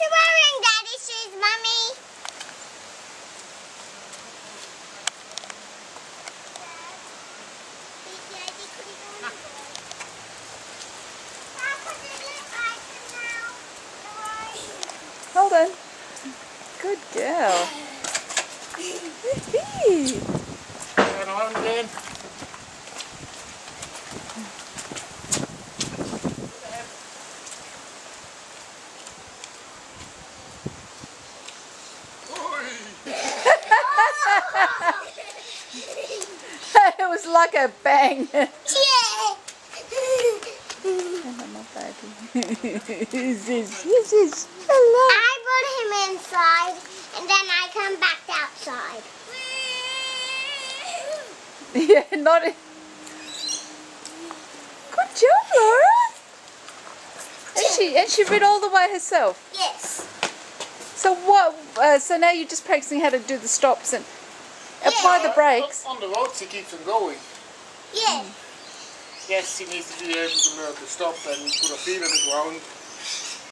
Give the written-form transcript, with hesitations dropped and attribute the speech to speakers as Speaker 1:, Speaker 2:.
Speaker 1: wearing Daddy's shoes, Mummy?
Speaker 2: Hold on. Good girl. Wee-hee.
Speaker 3: Turn on again.
Speaker 2: It was like a bang.
Speaker 1: Yeah.
Speaker 2: Hello, my baby. Who's this? Who's this? Hello.
Speaker 1: I put him inside, and then I come back outside.
Speaker 2: Yeah, not it. Good job, Laura. And she rid all the way herself.
Speaker 1: Yes.
Speaker 2: So what? So now you're just practicing how to do the stops and apply the brakes.
Speaker 3: On the road she keeps on going.
Speaker 1: Yeah.
Speaker 3: Yes, she needs to be able to learn to stop and put her feet on the ground.